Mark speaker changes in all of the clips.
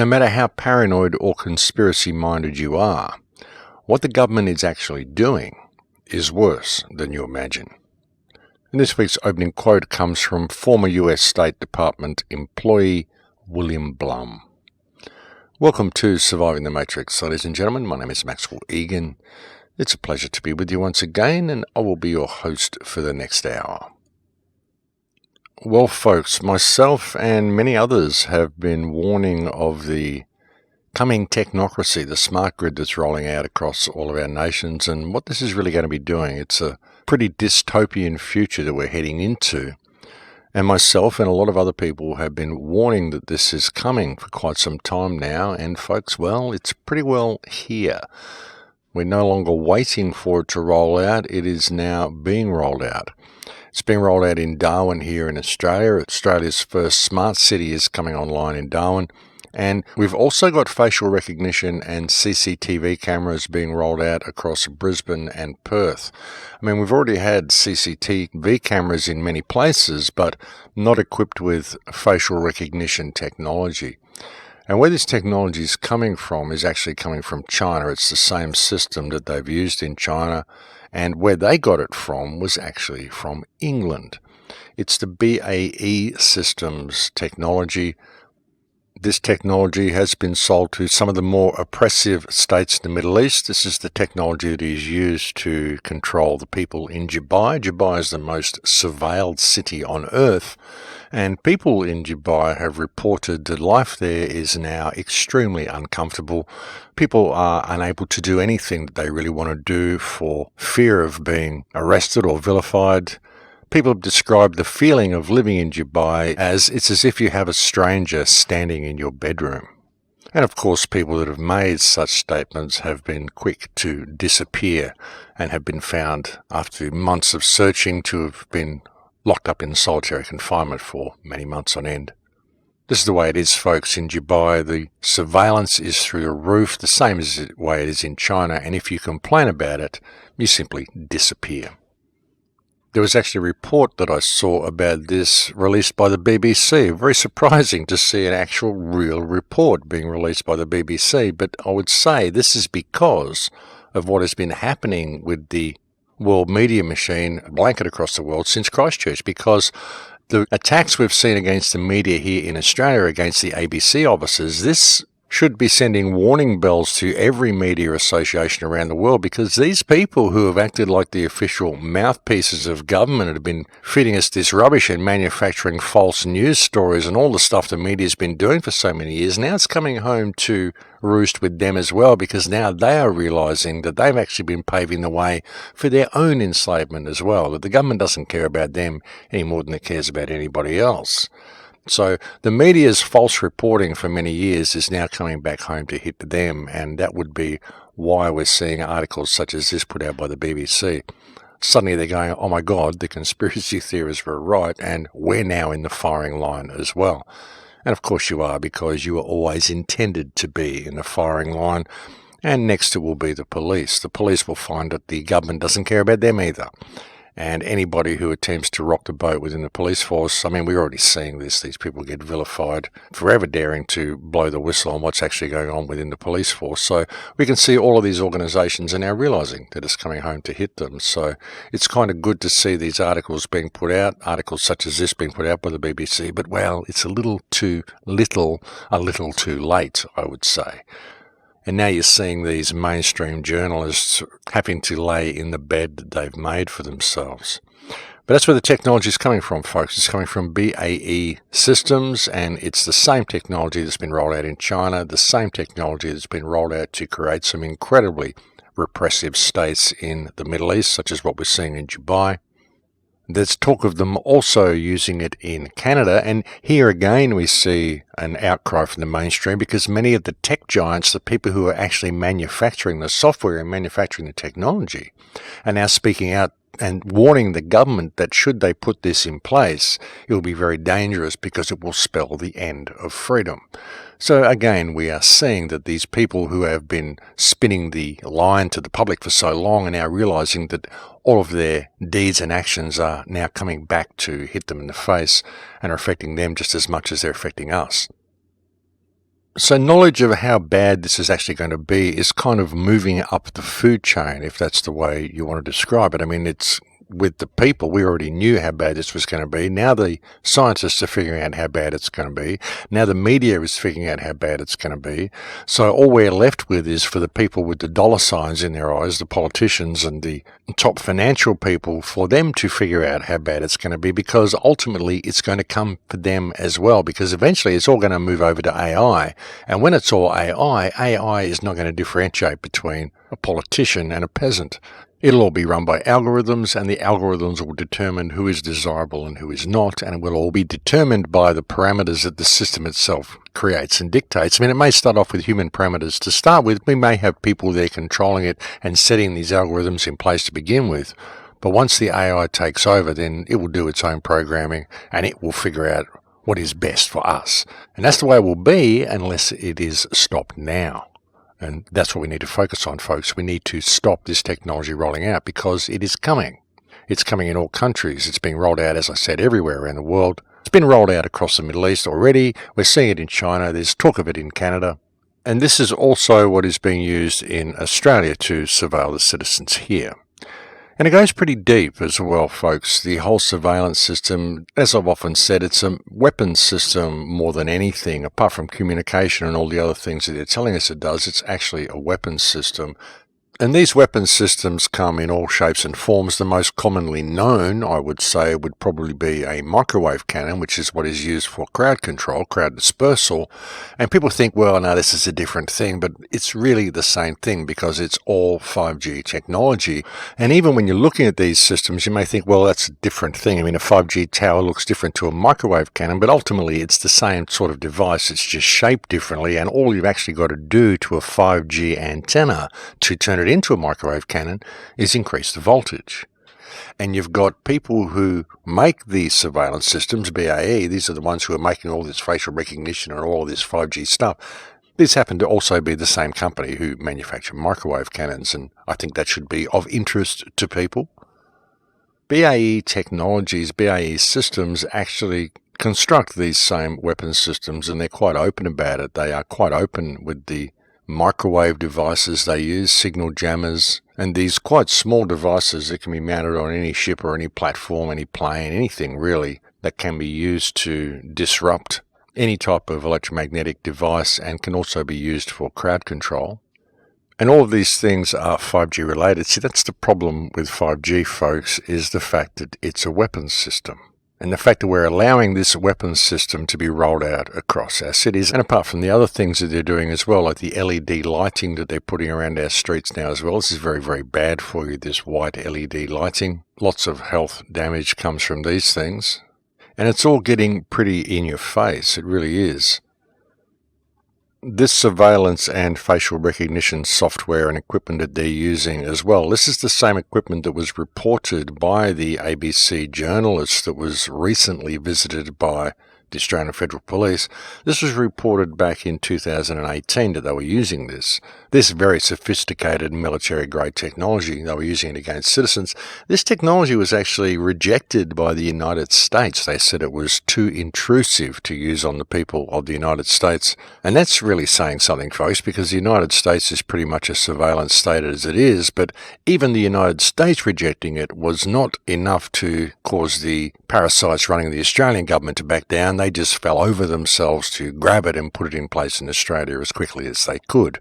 Speaker 1: No matter how paranoid or conspiracy-minded you are, what the government is actually doing is worse than you imagine. And this week's opening quote comes from former US State Department employee William Blum. Welcome to Surviving the Matrix, ladies and gentlemen. My name is Maxwell Egan. It's a pleasure to be with you once again, and I will be your host for the next hour. Well, folks, myself and many others have been warning of the coming technocracy, the smart grid that's rolling out across all of our nations, and what this is really going to be doing. It's a pretty dystopian future that we're heading into. And myself and a lot of other people have been warning that this is coming for quite some time now. And folks, well, it's pretty well here. We're no longer waiting for it to roll out. It is now being rolled out. It's being rolled out in Darwin here in Australia. Australia's first smart city is coming online in Darwin. And we've also got facial recognition and CCTV cameras being rolled out across Brisbane and Perth. I mean, we've already had CCTV cameras in many places, but not equipped with facial recognition technology. And where this technology is coming from is actually coming from China. It's the same system that they've used in China, and where they got it from was actually from England. It's the BAE Systems technology. This technology has been sold to some of the more oppressive states in the Middle East. This is the technology that is used to control the people in Dubai. Dubai is the most surveilled city on earth, and people in Dubai have reported that life there is now extremely uncomfortable. People are unable to do anything that they really want to do for fear of being arrested or vilified. People have described the feeling of living in Dubai as it's as if you have a stranger standing in your bedroom. And of course, people that have made such statements have been quick to disappear and have been found after months of searching to have been locked up in solitary confinement for many months on end. This is the way it is, folks, in Dubai. The surveillance is through the roof, the same as the way it is in China, and if you complain about it, you simply disappear. There was actually a report that I saw about this released by the BBC. Very surprising to see an actual real report being released by the BBC, but I would say this is because of what has been happening with the world media machine blanket across the world since Christchurch, because the attacks we've seen against the media here in Australia against the ABC officers, this should be sending warning bells to every media association around the world, because these people who have acted like the official mouthpieces of government and have been feeding us this rubbish and manufacturing false news stories and all the stuff the media's been doing for so many years, now it's coming home to roost with them as well, because now they are realizing that they've actually been paving the way for their own enslavement as well, that the government doesn't care about them any more than it cares about anybody else. So the media's false reporting for many years is now coming back home to hit them, and that would be why we're seeing articles such as this put out by the BBC. Suddenly they're going, oh my God, the conspiracy theorists were right, and we're now in the firing line as well. And of course you are, because you were always intended to be in the firing line, and next it will be the police. The police will find that the government doesn't care about them either. And anybody who attempts to rock the boat within the police force, I mean, we're already seeing this. These people get vilified forever daring to blow the whistle on what's actually going on within the police force. So we can see all of these organisations are now realising that it's coming home to hit them. So it's kind of good to see these articles being put out, articles such as this being put out by the BBC. But, well, it's a little too late, I would say. And now you're seeing these mainstream journalists having to lay in the bed that they've made for themselves. But that's where the technology is coming from, folks. It's coming from BAE Systems, and it's the same technology that's been rolled out in China, the same technology that's been rolled out to create some incredibly repressive states in the Middle East, such as what we're seeing in Dubai. There's talk of them also using it in Canada, and here again we see an outcry from the mainstream, because many of the tech giants, the people who are actually manufacturing the software and manufacturing the technology, are now speaking out and warning the government that should they put this in place, it will be very dangerous because it will spell the end of freedom. So again, we are seeing that these people who have been spinning the line to the public for so long are now realizing that all of their deeds and actions are now coming back to hit them in the face and are affecting them just as much as they're affecting us. So knowledge of how bad this is actually going to be is kind of moving up the food chain, if that's the way you want to describe it. I mean, it's with the people, we already knew how bad this was going to be. Now the scientists are figuring out how bad it's going to be. Now the media is figuring out how bad it's going to be. So all we're left with is for the people with the dollar signs in their eyes, the politicians and the top financial people, for them to figure out how bad it's going to be, because ultimately it's going to come for them as well, because eventually it's all going to move over to AI. And when it's all AI is not going to differentiate between a politician and a peasant. It'll all be run by algorithms, and the algorithms will determine who is desirable and who is not, and it will all be determined by the parameters that the system itself creates and dictates. I mean, it may start off with human parameters to start with. We may have people there controlling it and setting these algorithms in place to begin with. But once the AI takes over, then it will do its own programming, and it will figure out what is best for us. And that's the way it will be unless it is stopped now. And that's what we need to focus on, folks. We need to stop this technology rolling out, because it is coming. It's coming in all countries. It's being rolled out, as I said, everywhere around the world. It's been rolled out across the Middle East already. We're seeing it in China. There's talk of it in Canada. And this is also what is being used in Australia to surveil the citizens here. And it goes pretty deep as well, folks. The whole surveillance system, as I've often said, it's a weapons system more than anything. Apart from communication and all the other things that they're telling us it does, it's actually a weapons system. And these weapons systems come in all shapes and forms. The most commonly known, I would say, would probably be a microwave cannon, which is what is used for crowd control, crowd dispersal. And people think, well, no, this is a different thing, but it's really the same thing, because it's all 5G technology. And even when you're looking at these systems, you may think, well, that's a different thing. I mean, a 5G tower looks different to a microwave cannon, but ultimately it's the same sort of device. It's just shaped differently. And all you've actually got to do to a 5G antenna to turn it into a microwave cannon is increase the voltage. And you've got people who make these surveillance systems, BAE, these are the ones who are making all this facial recognition and all this 5G stuff. These happen to also be the same company who manufacture microwave cannons, and I think that should be of interest to people. BAE Technologies, BAE Systems actually construct these same weapons systems, and they're quite open about it. They are quite open with the microwave devices they use, signal jammers, and these quite small devices that can be mounted on any ship or any platform, any plane, anything really that can be used to disrupt any type of electromagnetic device, and can also be used for crowd control. And all of these things are 5G related. See, that's the problem with 5G, folks, is the fact that it's a weapons system. And the fact that we're allowing this weapons system to be rolled out across our cities. And apart from the other things that they're doing as well, like the LED lighting that they're putting around our streets now as well. This is very, very bad for you, this white LED lighting. Lots of health damage comes from these things. And it's all getting pretty in your face. It really is. This surveillance and facial recognition software and equipment that they're using as well, this is the same equipment that was reported by the ABC journalist that was recently visited by the Australian Federal Police. This was reported back in 2018 that they were using this very sophisticated military-grade technology. They were using it against citizens. This technology was actually rejected by the United States. They said it was too intrusive to use on the people of the United States. And that's really saying something, folks, because the United States is pretty much a surveillance state as it is, but even the United States rejecting it was not enough to cause the parasites running the Australian government to back down. They just fell over themselves to grab it and put it in place in Australia as quickly as they could.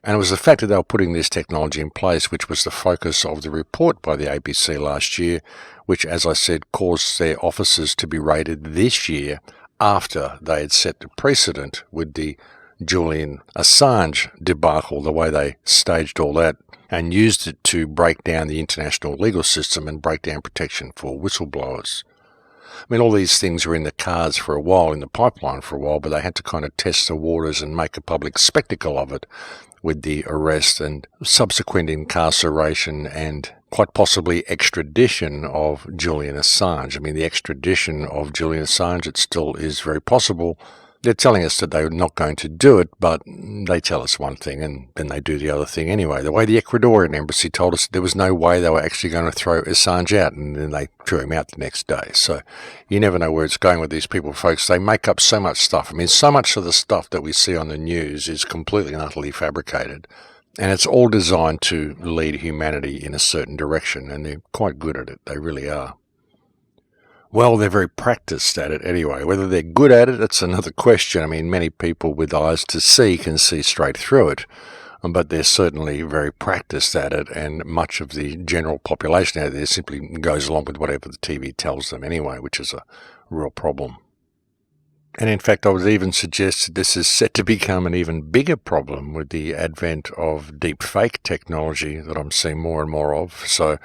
Speaker 1: And it was the fact that they were putting this technology in place which was the focus of the report by the ABC last year, which, as I said, caused their officers to be raided this year after they had set the precedent with the Julian Assange debacle, the way they staged all that and used it to break down the international legal system and break down protection for whistleblowers. I mean, all these things were in the cards for a while, in the pipeline for a while, but they had to kind of test the waters and make a public spectacle of it with the arrest and subsequent incarceration and quite possibly extradition of Julian Assange. I mean, the extradition of Julian Assange, it still is very possible. They're telling us that they're not going to do it, but they tell us one thing and then they do the other thing anyway. The way the Ecuadorian embassy told us there was no way they were actually going to throw Assange out, and then they threw him out the next day. So you never know where it's going with these people, folks. They make up so much stuff. I mean, so much of the stuff that we see on the news is completely and utterly fabricated. And it's all designed to lead humanity in a certain direction, and they're quite good at it. They really are. Well, they're very practiced at it anyway. Whether they're good at it, that's another question. I mean, many people with eyes to see can see straight through it, but they're certainly very practiced at it, and much of the general population out there simply goes along with whatever the TV tells them anyway, which is a real problem. And in fact, I would even suggest that this is set to become an even bigger problem with the advent of deep fake technology that I'm seeing more and more of. So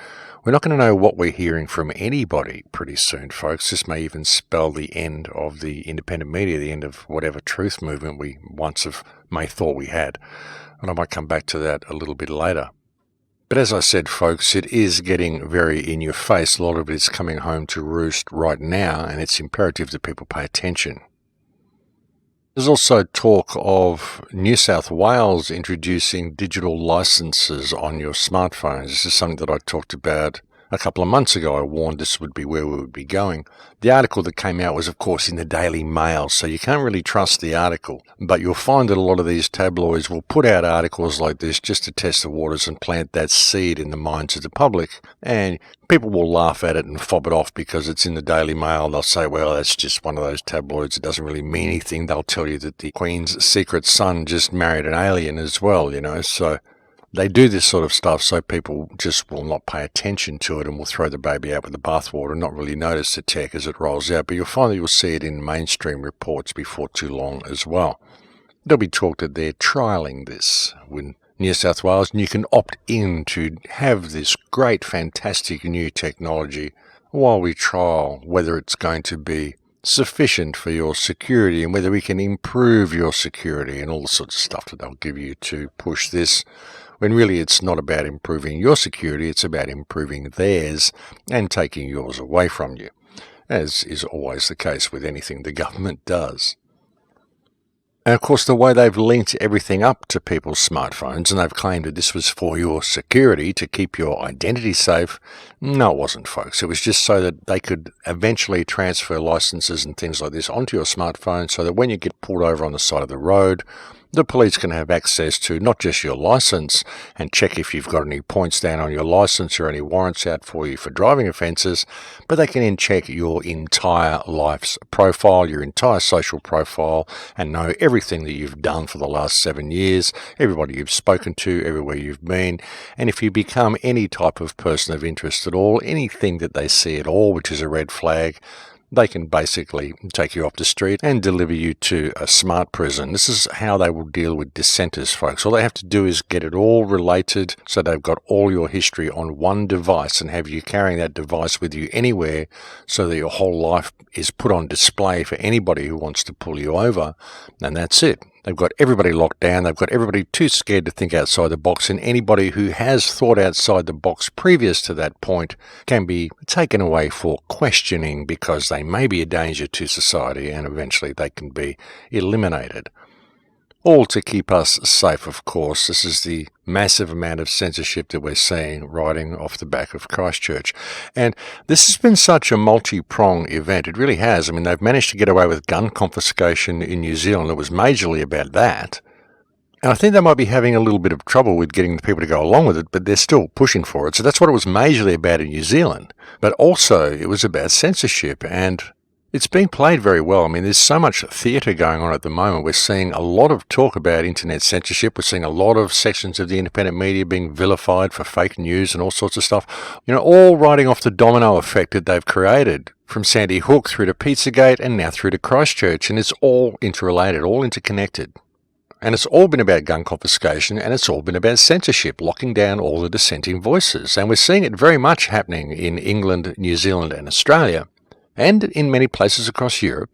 Speaker 1: we're not going to know what we're hearing from anybody pretty soon, folks. This may even spell the end of the independent media, the end of whatever truth movement we once may thought we had. And I might come back to that a little bit later. But as I said, folks, it is getting very in your face. A lot of it is coming home to roost right now, and it's imperative that people pay attention. There's also talk of New South Wales introducing digital licenses on your smartphones. This is something that I talked about a couple of months ago. I warned this would be where we would be going. The article that came out was, of course, in the Daily Mail, so you can't really trust the article. But you'll find that a lot of these tabloids will put out articles like this just to test the waters and plant that seed in the minds of the public. And people will laugh at it and fob it off because it's in the Daily Mail. They'll say, well, that's just one of those tabloids. It doesn't really mean anything. They'll tell you that the Queen's secret son just married an alien as well, so they do this sort of stuff so people just will not pay attention to it and will throw the baby out with the bathwater and not really notice the tech as it rolls out. But you'll find that you'll see it in mainstream reports before too long as well. There'll be talk that they're trialling this with New South Wales, and you can opt in to have this great, fantastic new technology while we trial whether it's going to be sufficient for your security and whether we can improve your security and all the sorts of stuff that they'll give you to push this, when really it's not about improving your security, it's about improving theirs and taking yours away from you, as is always the case with anything the government does. And of course, the way they've linked everything up to people's smartphones, and they've claimed that this was for your security, to keep your identity safe. No, it wasn't, folks. It was just so that they could eventually transfer licenses and things like this onto your smartphone, so that when you get pulled over on the side of the road, the police can have access to not just your license and check if you've got any points down on your license or any warrants out for you for driving offences, but they can then check your entire life's profile, your entire social profile, and know everything that you've done for the last 7 years, everybody you've spoken to, everywhere you've been, and if you become any type of person of interest at all, anything that they see at all which is a red flag, they can basically take you off the street and deliver you to a smart prison. This is how they will deal with dissenters, folks. All they have to do is get it all related, so they've got all your history on one device and have you carrying that device with you anywhere, so that your whole life is put on display for anybody who wants to pull you over, and that's it. They've got everybody locked down. They've got everybody too scared to think outside the box, and anybody who has thought outside the box previous to that point can be taken away for questioning, because they may be a danger to society, and eventually they can be eliminated. All to keep us safe, of course. This is the massive amount of censorship that we're seeing riding off the back of Christchurch. And this has been such a multi-pronged event. It really has. I mean, they've managed to get away with gun confiscation in New Zealand. It was majorly about that. And I think they might be having a little bit of trouble with getting the people to go along with it, but they're still pushing for it. So that's what it was majorly about in New Zealand. But also, it was about censorship, and it's being played very well. I mean, there's so much theatre going on at the moment. We're seeing a lot of talk about internet censorship. We're seeing a lot of sections of the independent media being vilified for fake news and all sorts of stuff. All riding off the domino effect that they've created, from Sandy Hook through to Pizzagate and now through to Christchurch. And it's all interrelated, all interconnected. And it's all been about gun confiscation, and it's all been about censorship, locking down all the dissenting voices. And we're seeing it very much happening in England, New Zealand and Australia, and in many places across Europe.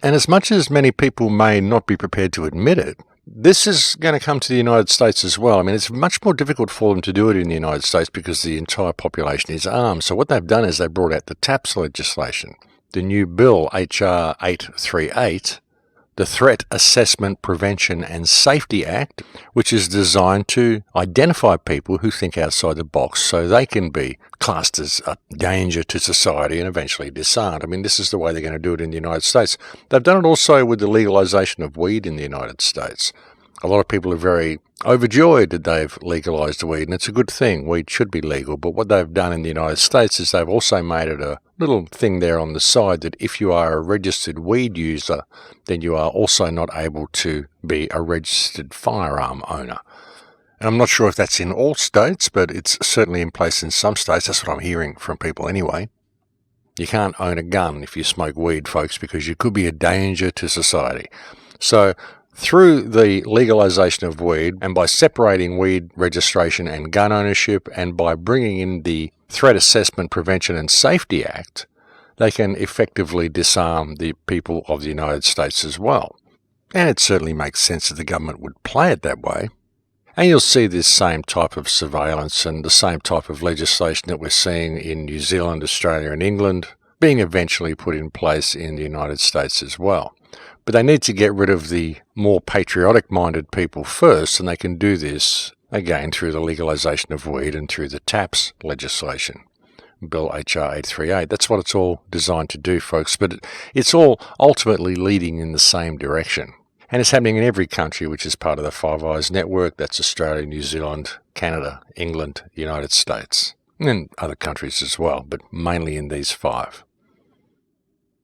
Speaker 1: And as much as many people may not be prepared to admit it, this is going to come to the United States as well. I mean, it's much more difficult for them to do it in the United States because the entire population is armed. So what they've done is they brought out the TAPS legislation, the new bill, HR 838, the Threat Assessment Prevention and Safety Act, which is designed to identify people who think outside the box so they can be classed as a danger to society and eventually disarmed. I mean, this is the way they're going to do it in the United States. They've done it also with the legalization of weed in the United States. A lot of people are very overjoyed that they've legalized weed, and it's a good thing. Weed should be legal, but what they've done in the United States is they've also made it a little thing there on the side that if you are a registered weed user, then you are also not able to be a registered firearm owner. And I'm not sure if that's in all states, but it's certainly in place in some states. That's what I'm hearing from people anyway. You can't own a gun if you smoke weed, folks, because you could be a danger to society. So through the legalization of weed, and by separating weed registration and gun ownership, and by bringing in the Threat Assessment Prevention and Safety Act, they can effectively disarm the people of the United States as well. And it certainly makes sense that the government would play it that way. And you'll see this same type of surveillance and the same type of legislation that we're seeing in New Zealand, Australia and England being eventually put in place in the United States as well. But they need to get rid of the more patriotic-minded people first, and they can do this, again, through the legalisation of weed and through the TAPS legislation, Bill HR 838. That's what it's all designed to do, folks, but it's all ultimately leading in the same direction. And it's happening in every country which is part of the Five Eyes network. That's Australia, New Zealand, Canada, England, United States, and other countries as well, but mainly in these five.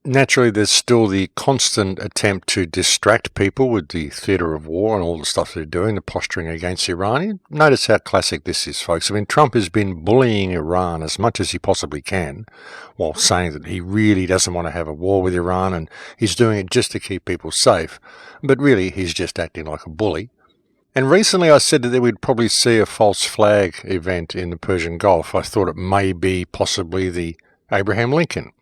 Speaker 1: Naturally, there's still the constant attempt to distract people with the theatre of war and all the stuff they're doing, the posturing against Iran. Notice how classic this is, folks. I mean, Trump has been bullying Iran as much as he possibly can, while saying that he really doesn't want to have a war with Iran and he's doing it just to keep people safe. But really, he's just acting like a bully. And recently I said that we'd probably see a false flag event in the Persian Gulf. I thought it may be possibly the Abraham Lincoln.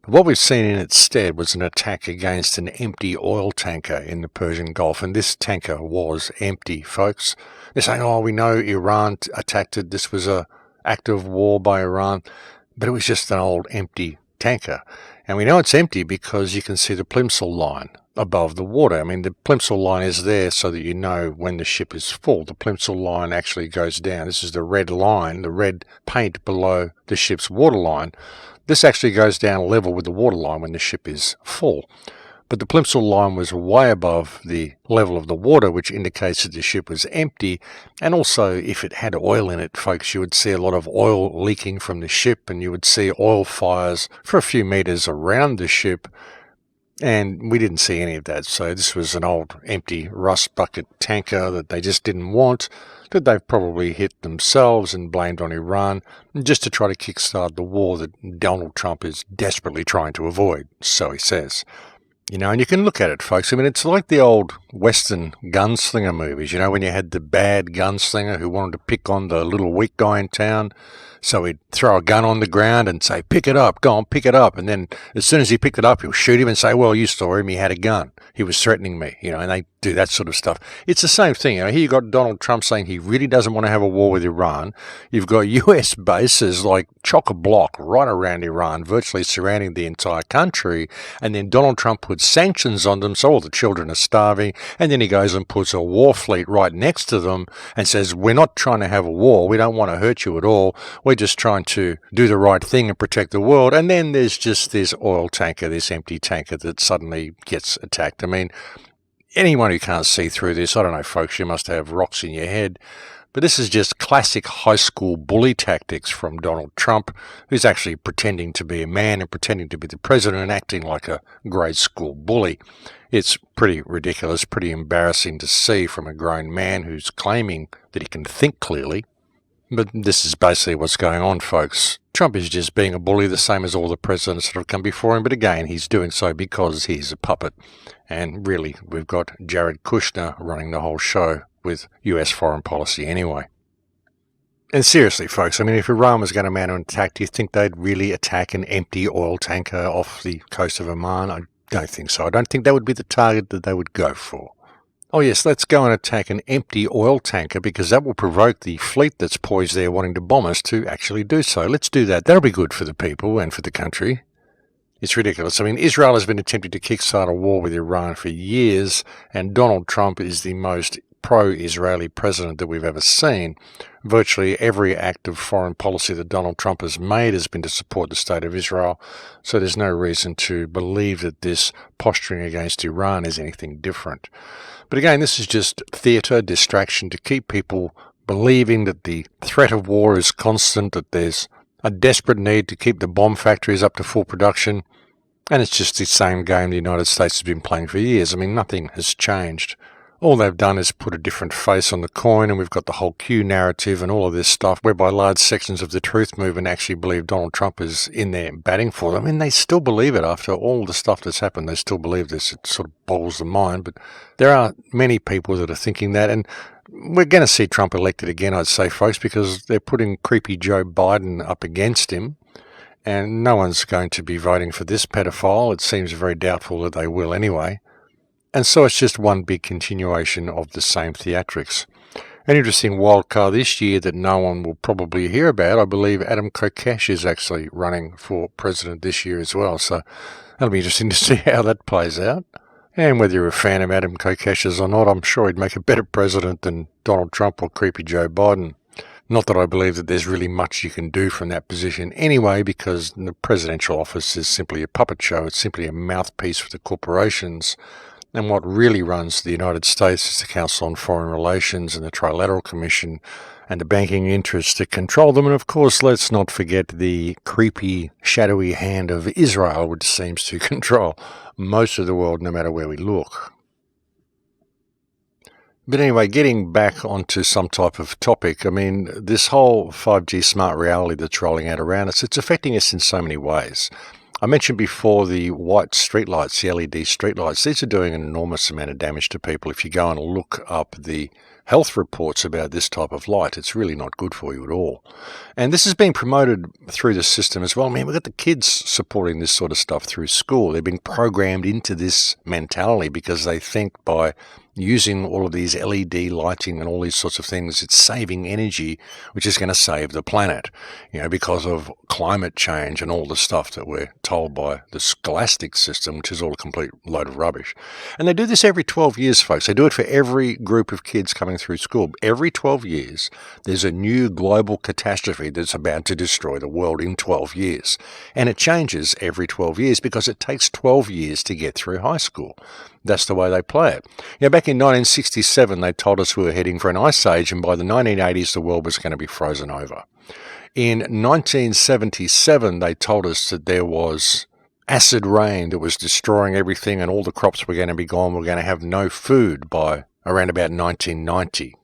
Speaker 1: What we've seen in its stead was an attack against an empty oil tanker in the Persian Gulf, and this tanker was empty, folks. They're saying, oh, we know Iran attacked it, this was an act of war by Iran, but it was just an old empty tanker. And we know it's empty because you can see the plimsoll line above the water. I mean, the plimsoll line is there so that you know when the ship is full. The plimsoll line actually goes down. This is the red line, the red paint below the ship's waterline. This actually goes down level with the waterline when the ship is full. But the plimsoll line was way above the level of the water, which indicates that the ship was empty. And also, if it had oil in it, folks, you would see a lot of oil leaking from the ship, and you would see oil fires for a few meters around the ship. And we didn't see any of that. So this was an old empty rust bucket tanker that they just didn't want, that they've probably hit themselves and blamed on Iran, just to try to kickstart the war that Donald Trump is desperately trying to avoid, so he says. You know, and you can look at it, folks. I mean, it's like the old Western gunslinger movies, you know, when you had the bad gunslinger who wanted to pick on the little weak guy in town. So he'd throw a gun on the ground and say, pick it up, go on, pick it up. And then as soon as he picked it up, he'll shoot him and say, well, you saw him, he had a gun. He was threatening me, you know, and they do that sort of stuff. It's the same thing. You know, here you've got Donald Trump saying he really doesn't want to have a war with Iran. You've got US bases like chock-a-block right around Iran, virtually surrounding the entire country. And then Donald Trump puts sanctions on them, so all the children are starving. And then he goes and puts a war fleet right next to them and says, we're not trying to have a war. We don't want to hurt you at all. We're just trying to do the right thing and protect the world. And then there's just this oil tanker, this empty tanker that suddenly gets attacked. I mean, anyone who can't see through this, I don't know, folks, you must have rocks in your head. But this is just classic high school bully tactics from Donald Trump, who's actually pretending to be a man and pretending to be the president and acting like a grade school bully. It's pretty ridiculous, pretty embarrassing to see from a grown man who's claiming that he can think clearly. But this is basically what's going on, folks. Trump is just being a bully, the same as all the presidents that have come before him. But again, he's doing so because he's a puppet. And really, we've got Jared Kushner running the whole show with US foreign policy anyway. And seriously, folks, I mean, if Iran was going to mount an attack, do you think they'd really attack an empty oil tanker off the coast of Oman? I don't think so. I don't think that would be the target that they would go for. Oh yes, let's go and attack an empty oil tanker because that will provoke the fleet that's poised there wanting to bomb us to actually do so. Let's do that. That'll be good for the people and for the country. It's ridiculous. I mean, Israel has been attempting to kickstart a war with Iran for years, and Donald Trump is the most pro-Israeli president that we've ever seen. Virtually every act of foreign policy that Donald Trump has made has been to support the state of Israel, so there's no reason to believe that this posturing against Iran is anything different. But again, this is just theatre, distraction to keep people believing that the threat of war is constant, that there's a desperate need to keep the bomb factories up to full production, and it's just the same game the United States has been playing for years. I mean, nothing has changed. All they've done is put a different face on the coin, and we've got the whole Q narrative and all of this stuff, whereby large sections of the truth movement actually believe Donald Trump is in there batting for them. I mean, they still believe it after all the stuff that's happened. They still believe this. It sort of boggles the mind, but there are many people that are thinking that, and we're going to see Trump elected again, I'd say, folks, because they're putting creepy Joe Biden up against him, and no one's going to be voting for this pedophile. It seems very doubtful that they will anyway. And so it's just one big continuation of the same theatrics. An interesting wild card this year that no one will probably hear about, I believe Adam Kokesh is actually running for president this year as well. So that'll be interesting to see how that plays out. And whether you're a fan of Adam Kokesh's or not, I'm sure he'd make a better president than Donald Trump or creepy Joe Biden. Not that I believe that there's really much you can do from that position anyway, because the presidential office is simply a puppet show. It's simply a mouthpiece for the corporations. And what really runs the United States is the Council on Foreign Relations and the Trilateral Commission and the banking interests that control them. And of course, let's not forget the creepy, shadowy hand of Israel, which seems to control most of the world no matter where we look. But anyway, getting back onto some type of topic, I mean, this whole 5G smart reality that's rolling out around us, it's affecting us in so many ways. I mentioned before the white streetlights, the LED streetlights. These are doing an enormous amount of damage to people. If you go and look up the health reports about this type of light, it's really not good for you at all. And this is being promoted through the system as well. I mean, we've got the kids supporting this sort of stuff through school. They've been programmed into this mentality because they think by using all of these LED lighting and all these sorts of things, it's saving energy, which is going to save the planet, because of climate change and all the stuff that we're told by the scholastic system, which is all a complete load of rubbish. And they do this every 12 years, folks. They do it for every group of kids coming through school. Every 12 years, there's a new global catastrophe that's about to destroy the world in 12 years. And it changes every 12 years because it takes 12 years to get through high school. That's the way they play it. Back in 1967, they told us we were heading for an ice age, and by the 1980s, the world was going to be frozen over. In 1977, they told us that there was acid rain that was destroying everything and all the crops were going to be gone. We're going to have no food by around about 1990.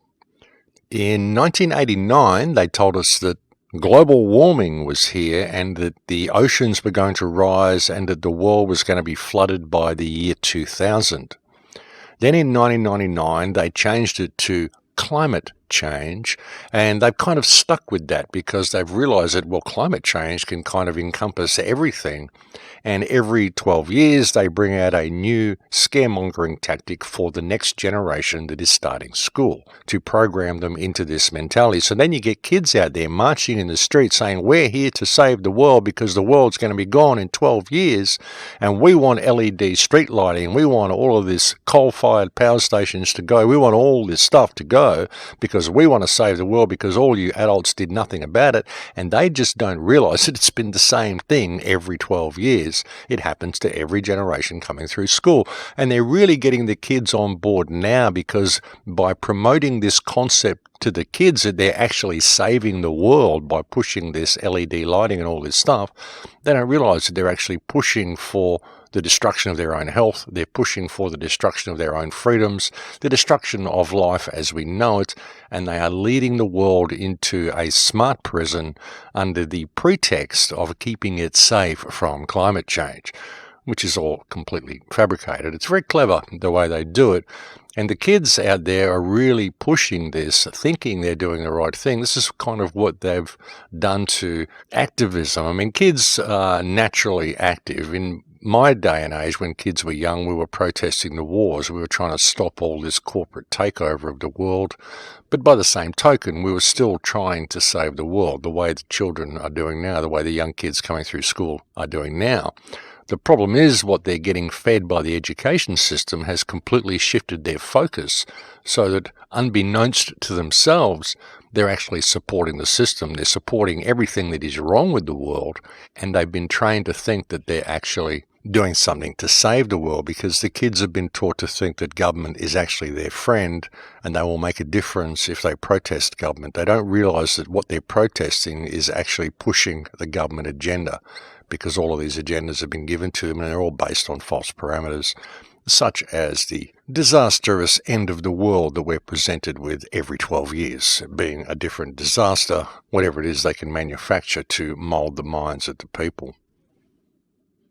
Speaker 1: In 1989, they told us that global warming was here and that the oceans were going to rise and that the world was going to be flooded by the year 2000. Then in 1999, they changed it to climate change, and they've kind of stuck with that because they've realized that, climate change can kind of encompass everything. And every 12 years, they bring out a new scaremongering tactic for the next generation that is starting school to program them into this mentality. So then you get kids out there marching in the street saying, we're here to save the world because the world's going to be gone in 12 years. And we want LED street lighting. We want all of this coal-fired power stations to go. We want all this stuff to go because we want to save the world because all you adults did nothing about it. And they just don't realize that it's been the same thing every 12 years. It happens to every generation coming through school. And they're really getting the kids on board now because by promoting this concept to the kids that they're actually saving the world by pushing this LED lighting and all this stuff, they don't realize that they're actually pushing for the destruction of their own health. They're pushing for the destruction of their own freedoms, the destruction of life as we know it, and they are leading the world into a smart prison under the pretext of keeping it safe from climate change, which is all completely fabricated. It's very clever the way they do it. And the kids out there are really pushing this, thinking they're doing the right thing. This is kind of what they've done to activism. I mean, kids are naturally active. In my day and age, when kids were young, we were protesting the wars. We were trying to stop all this corporate takeover of the world. But by the same token, we were still trying to save the world the way the children are doing now, the way the young kids coming through school are doing now. The problem is what they're getting fed by the education system has completely shifted their focus so that, unbeknownst to themselves, they're actually supporting the system. They're supporting everything that is wrong with the world, and they've been trained to think that they're actually doing something to save the world, because the kids have been taught to think that government is actually their friend and they will make a difference if they protest government. They don't realize that what they're protesting is actually pushing the government agenda, because all of these agendas have been given to them and they're all based on false parameters, such as the disastrous end of the world that we're presented with every 12 years, being a different disaster, whatever it is they can manufacture to mold the minds of the people.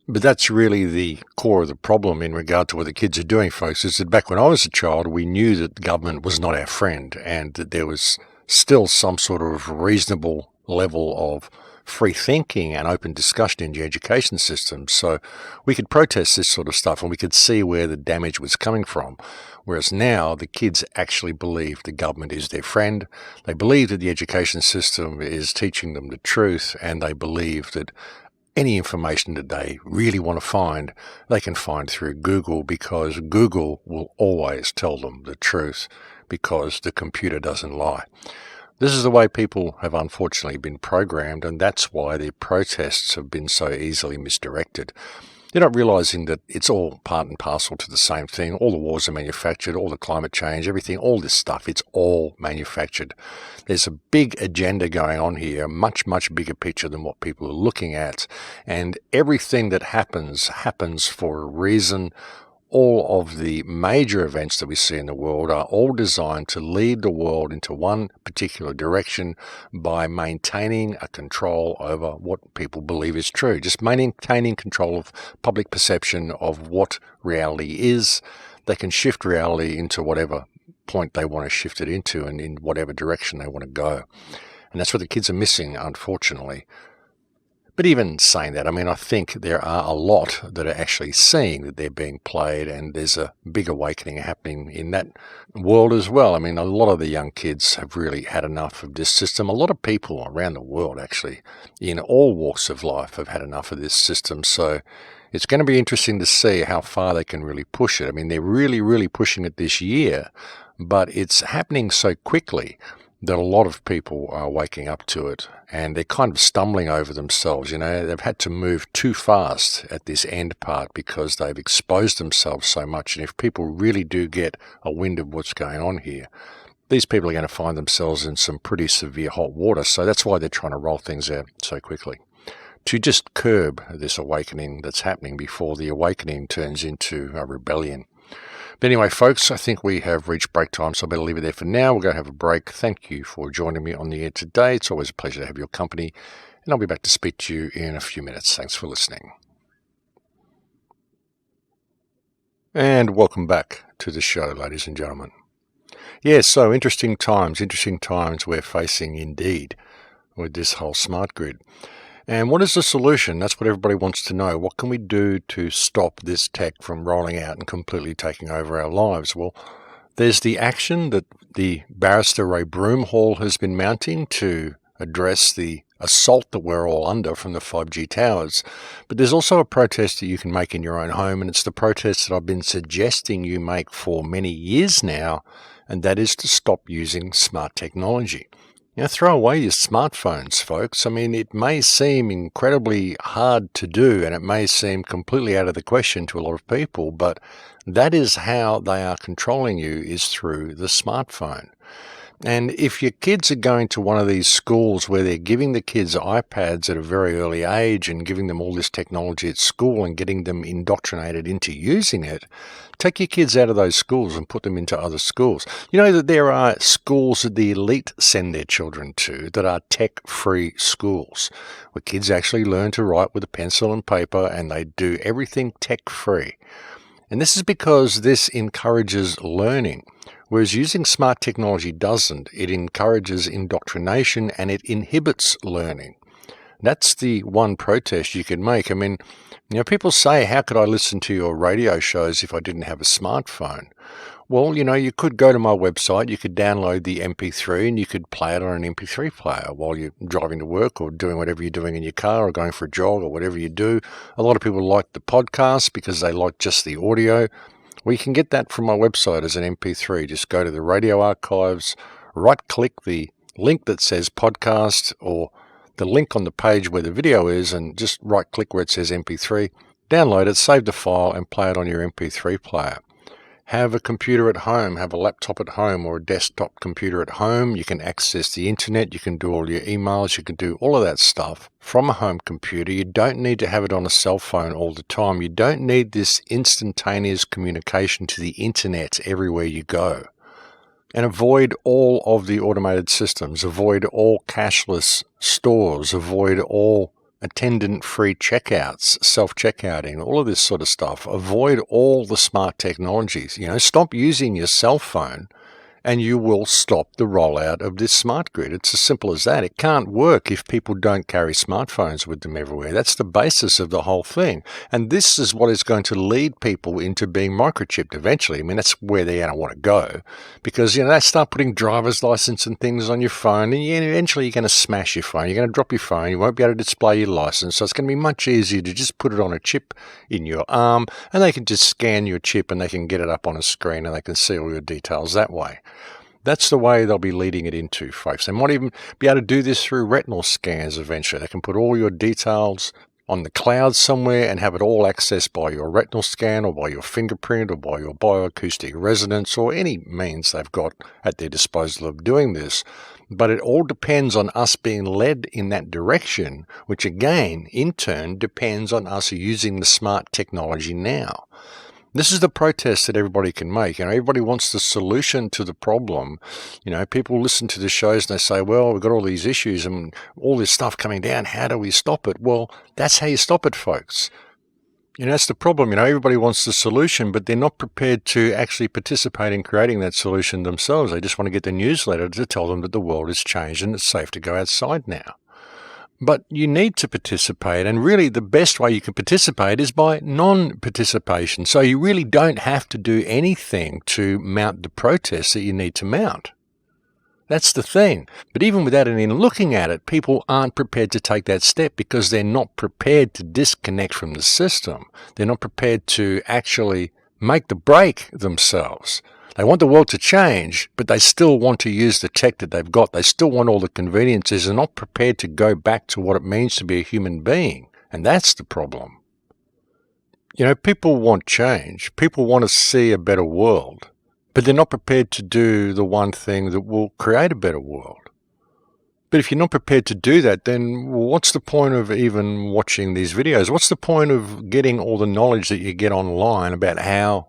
Speaker 1: But that's really the core of the problem in regard to what the kids are doing, folks, is that back when I was a child, we knew that government was not our friend and that there was still some sort of reasonable level of free thinking and open discussion in the education system. So we could protest this sort of stuff and we could see where the damage was coming from. Whereas now the kids actually believe the government is their friend. They believe that the education system is teaching them the truth, and they believe that any information that they really want to find, they can find through Google, because Google will always tell them the truth, because the computer doesn't lie. This is the way people have unfortunately been programmed, and that's why their protests have been so easily misdirected. They're not realizing that it's all part and parcel to the same thing. All the wars are manufactured, all the climate change, everything, all this stuff, it's all manufactured. There's a big agenda going on here, a much, much bigger picture than what people are looking at. And everything that happens for a reason. All of the major events that we see in the world are all designed to lead the world into one particular direction by maintaining a control over what people believe is true. Just maintaining control of public perception of what reality is. They can shift reality into whatever point they want to shift it into and in whatever direction they want to go. And that's what the kids are missing, unfortunately. But even saying that, I mean, I think there are a lot that are actually seeing that they're being played, and there's a big awakening happening in that world as well. I mean, a lot of the young kids have really had enough of this system. A lot of people around the world, actually, in all walks of life, have had enough of this system. So it's going to be interesting to see how far they can really push it. I mean, they're really, really pushing it this year, but it's happening so quickly that a lot of people are waking up to it, and they're kind of stumbling over themselves. You know, they've had to move too fast at this end part because they've exposed themselves so much. And if people really do get a wind of what's going on here, these people are going to find themselves in some pretty severe hot water. So that's why they're trying to roll things out so quickly, to just curb this awakening that's happening before the awakening turns into a rebellion. But anyway, folks, I think we have reached break time, so I better leave it there for now. We're going to have a break. Thank you for joining me on the air today. It's always a pleasure to have your company, and I'll be back to speak to you in a few minutes. Thanks for listening. And welcome back to the show, ladies and gentlemen. Yes, so interesting times we're facing indeed with this whole smart grid. And what is the solution? That's what everybody wants to know. What can we do to stop this tech from rolling out and completely taking over our lives? Well, there's the action that the barrister Ray Broomhall has been mounting to address the assault that we're all under from the 5G towers. But there's also a protest that you can make in your own home, and it's the protest that I've been suggesting you make for many years now, and that is to stop using smart technology. You know, throw away your smartphones, folks. I mean, it may seem incredibly hard to do, and it may seem completely out of the question to a lot of people, but that is how they are controlling you, is through the smartphone. And if your kids are going to one of these schools where they're giving the kids iPads at a very early age and giving them all this technology at school and getting them indoctrinated into using it, take your kids out of those schools and put them into other schools. You know that there are schools that the elite send their children to that are tech-free schools, where kids actually learn to write with a pencil and paper, and they do everything tech-free. And this is because this encourages learning. Whereas using smart technology doesn't. It encourages indoctrination and it inhibits learning. That's the one protest you can make. I mean, you know, people say, how could I listen to your radio shows if I didn't have a smartphone? Well, you could go to my website, you could download the MP3 and you could play it on an MP3 player while you're driving to work or doing whatever you're doing in your car or going for a jog or whatever you do. A lot of people like the podcast because they like just the audio. Well, you can get that from my website as an MP3. Just go to the radio archives, right-click the link that says podcast or the link on the page where the video is, and just right-click where it says MP3. Download it, save the file, and play it on your MP3 player. Have a computer at home, have a laptop at home or a desktop computer at home. You can access the internet, you can do all your emails, you can do all of that stuff from a home computer. You don't need to have it on a cell phone all the time. You don't need this instantaneous communication to the internet everywhere you go. And avoid all of the automated systems, avoid all cashless stores, avoid all attendant-free checkouts, self-checkouting, all of this sort of stuff. Avoid all the smart technologies. Stop using your cell phone and you will stop the rollout of this smart grid. It's as simple as that. It can't work if people don't carry smartphones with them everywhere. That's the basis of the whole thing. And this is what is going to lead people into being microchipped eventually. That's where they're going to want to go. Because, they start putting driver's license and things on your phone, and eventually you're going to smash your phone. You're going to drop your phone. You won't be able to display your license. So it's going to be much easier to just put it on a chip in your arm, and they can just scan your chip and they can get it up on a screen and they can see all your details that way. That's the way they'll be leading it into, folks. They might even be able to do this through retinal scans eventually. They can put all your details on the cloud somewhere and have it all accessed by your retinal scan or by your fingerprint or by your bioacoustic resonance or any means they've got at their disposal of doing this. But it all depends on us being led in that direction, which again, in turn, depends on us using the smart technology now. This is the protest that everybody can make. Everybody wants the solution to the problem. People listen to the shows and they say, well, we've got all these issues and all this stuff coming down. How do we stop it? Well, that's how you stop it, folks. That's the problem. Everybody wants the solution, but they're not prepared to actually participate in creating that solution themselves. They just want to get the newsletter to tell them that the world has changed and it's safe to go outside now. But you need to participate, and really the best way you can participate is by non-participation. So you really don't have to do anything to mount the protests that you need to mount. That's the thing. But even without even looking at it, people aren't prepared to take that step because they're not prepared to disconnect from the system. They're not prepared to actually make the break themselves. They want the world to change, but they still want to use the tech that they've got. They still want all the conveniences. They're not prepared to go back to what it means to be a human being. And that's the problem. People want change. People want to see a better world. But they're not prepared to do the one thing that will create a better world. But if you're not prepared to do that, then what's the point of even watching these videos? What's the point of getting all the knowledge that you get online about how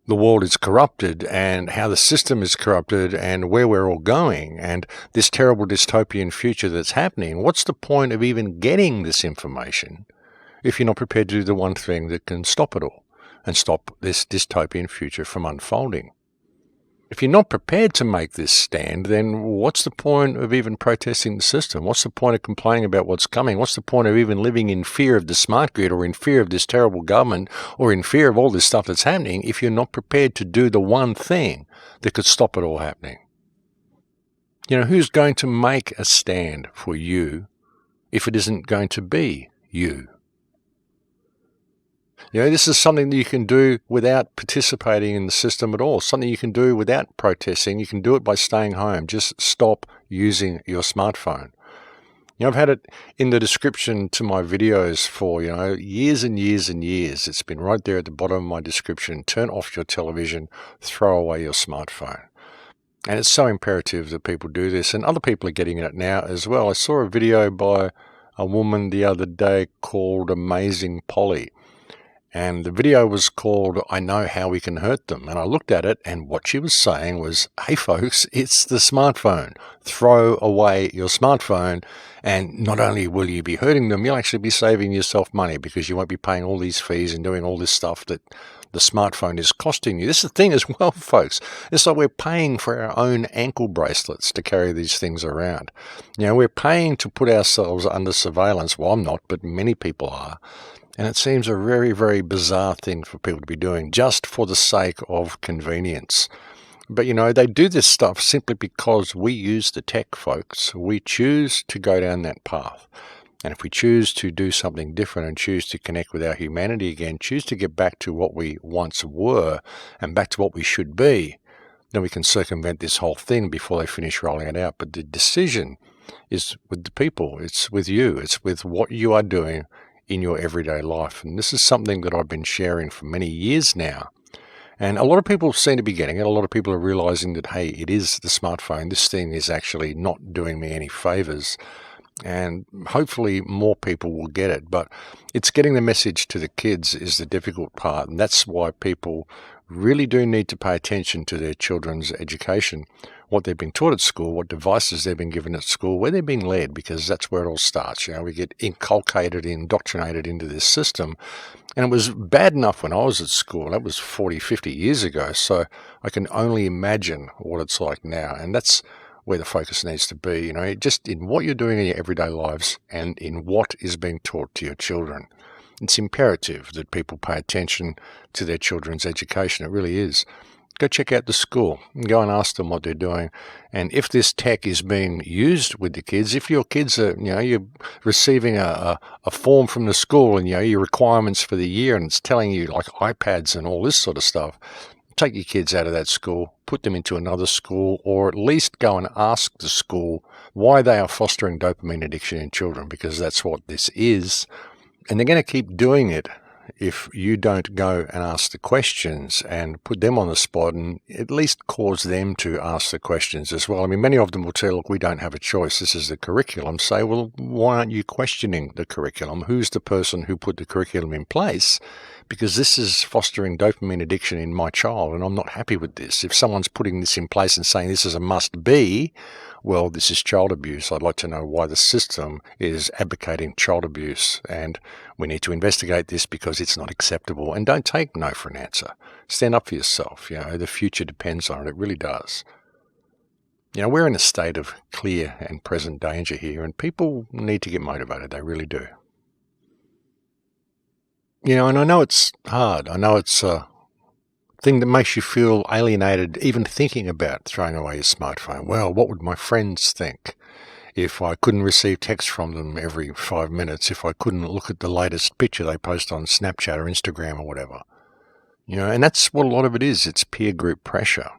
Speaker 1: the world is corrupted and how the system is corrupted and where we're all going and this terrible dystopian future that's happening? What's the point of even getting this information if you're not prepared to do the one thing that can stop it all and stop this dystopian future from unfolding? If you're not prepared to make this stand, then what's the point of even protesting the system? What's the point of complaining about what's coming? What's the point of even living in fear of the smart grid or in fear of this terrible government or in fear of all this stuff that's happening if you're not prepared to do the one thing that could stop it all happening? Who's going to make a stand for you if it isn't going to be you? This is something that you can do without participating in the system at all, something you can do without protesting. You can do it by staying home. Just stop using your smartphone. I've had it in the description to my videos for, years and years and years. It's been right there at the bottom of my description. Turn off your television, throw away your smartphone. And it's so imperative that people do this, and other people are getting it now as well. I saw a video by a woman the other day called Amazing Polly. And the video was called, I Know How We Can Hurt Them. And I looked at it, and what she was saying was, hey folks, it's the smartphone. Throw away your smartphone, and not only will you be hurting them, you'll actually be saving yourself money because you won't be paying all these fees and doing all this stuff that the smartphone is costing you. This is the thing as well, folks. It's like we're paying for our own ankle bracelets to carry these things around. We're paying to put ourselves under surveillance. Well, I'm not, but many people are. And it seems a very, very bizarre thing for people to be doing just for the sake of convenience. But, they do this stuff simply because we use the tech, folks. We choose to go down that path. And if we choose to do something different and choose to connect with our humanity again, choose to get back to what we once were and back to what we should be, then we can circumvent this whole thing before they finish rolling it out. But the decision is with the people. It's with you. It's with what you are doing in your everyday life. And this is something that I've been sharing for many years now. And a lot of people seem to be getting it. A lot of people are realizing that, hey, it is the smartphone. This thing is actually not doing me any favors. And hopefully more people will get it. But it's getting the message to the kids is the difficult part. And that's why people really do need to pay attention to their children's education, what they've been taught at school, what devices they've been given at school, where they're being led, because that's where it all starts. We get inculcated, indoctrinated into this system. And it was bad enough when I was at school. That was 40, 50 years ago. So I can only imagine what it's like now. And that's where the focus needs to be, just in what you're doing in your everyday lives and in what is being taught to your children. It's imperative that people pay attention to their children's education. It really is. Go check out the school and go and ask them what they're doing. And if this tech is being used with the kids, if your kids are, you're receiving a form from the school and, your requirements for the year, and it's telling you like iPads and all this sort of stuff, take your kids out of that school, put them into another school, or at least go and ask the school why they are fostering dopamine addiction in children, because that's what this is. And they're going to keep doing it if you don't go and ask the questions and put them on the spot and at least cause them to ask the questions as well. I mean, many of them will tell, look, we don't have a choice. This is the curriculum. Say, well, why aren't you questioning the curriculum? Who's the person who put the curriculum in place? Because this is fostering dopamine addiction in my child, and I'm not happy with this. If someone's putting this in place and saying this is a must-be, well, this is child abuse. I'd like to know why the system is advocating child abuse, and we need to investigate this because it's not acceptable. And don't take no for an answer. Stand up for yourself. The future depends on it. It really does. We're in a state of clear and present danger here, and people need to get motivated. They really do. And I know it's hard. I know it's a thing that makes you feel alienated even thinking about throwing away your smartphone. Well, what would my friends think if I couldn't receive text from them every 5 minutes, if I couldn't look at the latest picture they post on Snapchat or Instagram or whatever? And that's what a lot of it is. It's peer group pressure.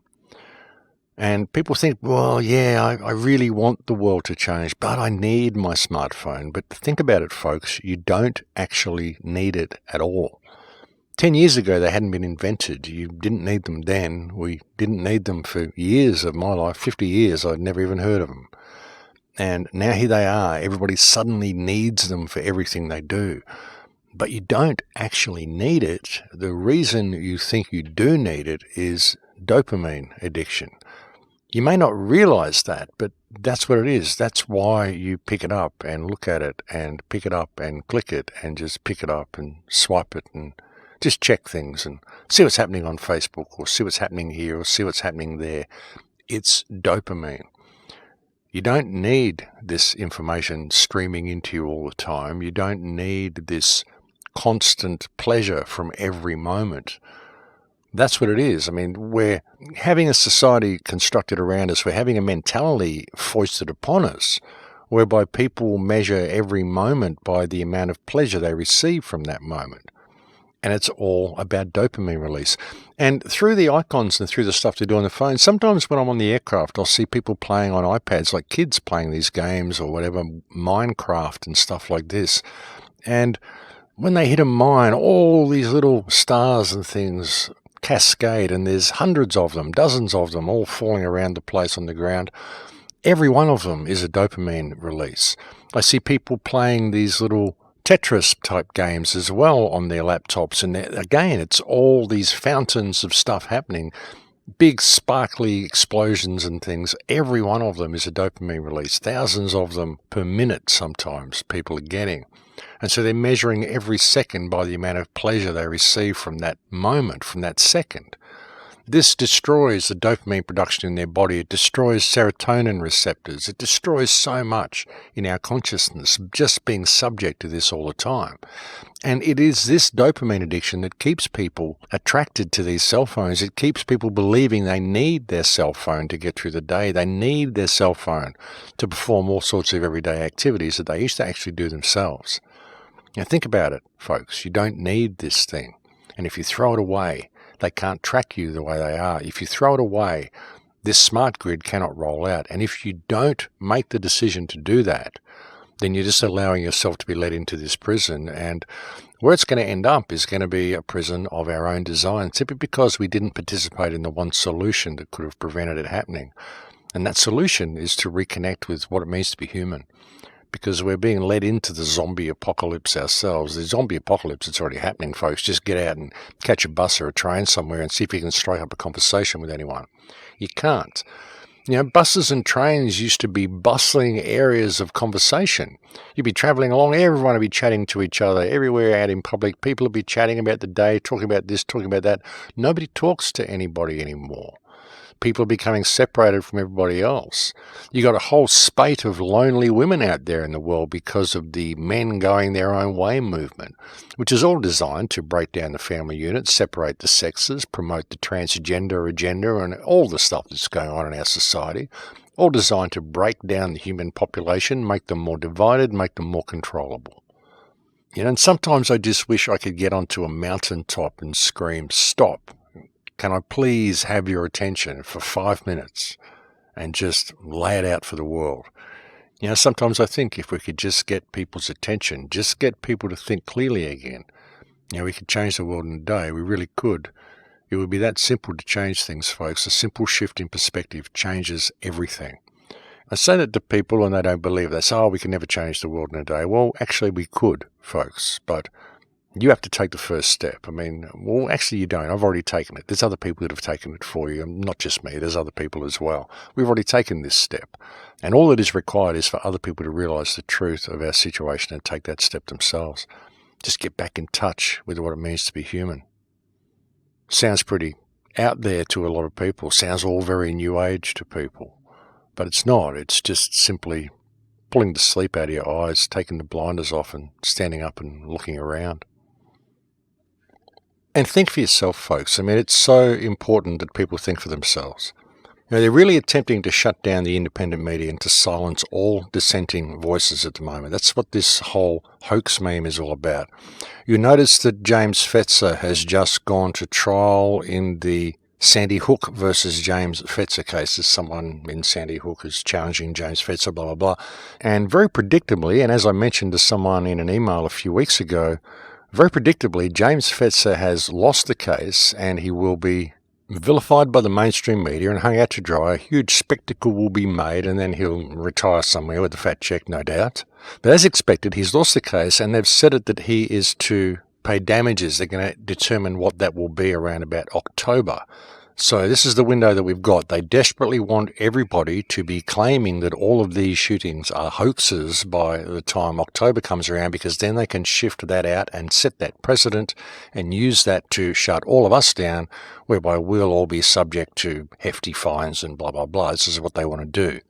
Speaker 1: And people think, well, yeah, I really want the world to change, but I need my smartphone. But think about it, folks. You don't actually need it at all. 10 years ago, they hadn't been invented. You didn't need them then. We didn't need them for years of my life. 50 years, I'd never even heard of them. And now here they are. Everybody suddenly needs them for everything they do. But you don't actually need it. The reason you think you do need it is dopamine addiction. You may not realize that, but that's what it is. That's why you pick it up and look at it and pick it up and click it and just pick it up and swipe it and just check things and see what's happening on Facebook or see what's happening here or see what's happening there. It's dopamine. You don't need this information streaming into you all the time. You don't need this constant pleasure from every moment. That's what it is. I mean, we're having a society constructed around us. We're having a mentality foisted upon us whereby people measure every moment by the amount of pleasure they receive from that moment. And it's all about dopamine release. And through the icons and through the stuff they do on the phone, sometimes when I'm on the aircraft, I'll see people playing on iPads, like kids playing these games or whatever, Minecraft and stuff like this. And when they hit a mine, all these little stars and things cascade, and there's hundreds of them, dozens of them, all falling around the place on the ground. Every one of them is a dopamine release. I see people playing these little Tetris type games as well on their laptops, and again, it's all these fountains of stuff happening, big sparkly explosions and things. Every one of them is a dopamine release, thousands of them per minute sometimes people are getting. And so they're measuring every second by the amount of pleasure they receive from that moment, from that second. This destroys the dopamine production in their body. It destroys serotonin receptors. It destroys so much in our consciousness, just being subject to this all the time. And it is this dopamine addiction that keeps people attracted to these cell phones. It keeps people believing they need their cell phone to get through the day. They need their cell phone to perform all sorts of everyday activities that they used to actually do themselves. Now think about it, folks. You don't need this thing. And if you throw it away, they can't track you the way they are. If you throw it away, this smart grid cannot roll out. And if you don't make the decision to do that, then you're just allowing yourself to be led into this prison. And where it's going to end up is going to be a prison of our own design, simply because we didn't participate in the one solution that could have prevented it happening. And that solution is to reconnect with what it means to be human. Because we're being led into the zombie apocalypse ourselves. The zombie apocalypse, it's already happening, folks. Just get out and catch a bus or a train somewhere and see if you can strike up a conversation with anyone. You can't. You know, buses and trains used to be bustling areas of conversation. You'd be travelling along, everyone would be chatting to each other, everywhere out in public. People would be chatting about the day, talking about this, talking about that. Nobody talks to anybody anymore. People are becoming separated from everybody else. You got a whole spate of lonely women out there in the world because of the men going their own way movement, which is all designed to break down the family unit, separate the sexes, promote the transgender agenda, and all the stuff that's going on in our society, all designed to break down the human population, make them more divided, make them more controllable. You know, and sometimes I just wish I could get onto a mountaintop and scream, "Stop. Can I please have your attention for 5 minutes," and just lay it out for the world. You know, sometimes I think if we could just get people's attention, just get people to think clearly again, you know, we could change the world in a day. We really could. It would be that simple to change things, folks. A simple shift in perspective changes everything. I say that to people and they don't believe. They say, "Oh, we can never change the world in a day." Well, actually we could, folks, but you have to take the first step. I mean, well, actually you don't. I've already taken it. There's other people that have taken it for you. Not just me. There's other people as well. We've already taken this step. And all that is required is for other people to realize the truth of our situation and take that step themselves. Just get back in touch with what it means to be human. Sounds pretty out there to a lot of people. Sounds all very new age to people. But it's not. It's just simply pulling the sleep out of your eyes, taking the blinders off and standing up and looking around. And think for yourself, folks. I mean, it's so important that people think for themselves. You know, they're really attempting to shut down the independent media and to silence all dissenting voices at the moment. That's what this whole hoax meme is all about. You notice that James Fetzer has just gone to trial in the Sandy Hook versus James Fetzer case. There's someone in Sandy Hook who's challenging James Fetzer, blah, blah, blah. And very predictably, and as I mentioned to someone in an email a few weeks ago, very predictably, James Fetzer has lost the case and he will be vilified by the mainstream media and hung out to dry. A huge spectacle will be made and then he'll retire somewhere with a fat check, no doubt. But as expected, he's lost the case and they've said it that he is to pay damages. They're going to determine what that will be around about October. So this is the window that we've got. They desperately want everybody to be claiming that all of these shootings are hoaxes by the time October comes around, because then they can shift that out and set that precedent and use that to shut all of us down, whereby we'll all be subject to hefty fines and blah, blah, blah. This is what they want to do.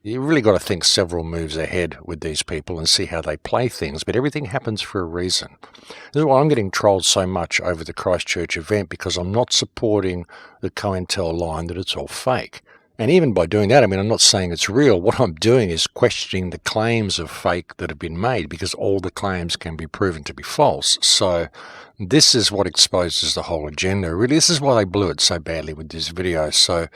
Speaker 1: You really got to think several moves ahead with these people and see how they play things, but everything happens for a reason. This is why I'm getting trolled so much over the Christchurch event, because I'm not supporting the COINTEL line that it's all fake. And even by doing that, I mean, I'm not saying it's real. What I'm doing is questioning the claims of fake that have been made, because all the claims can be proven to be false. So this is what exposes the whole agenda. Really, this is why they blew it so badly with this video. So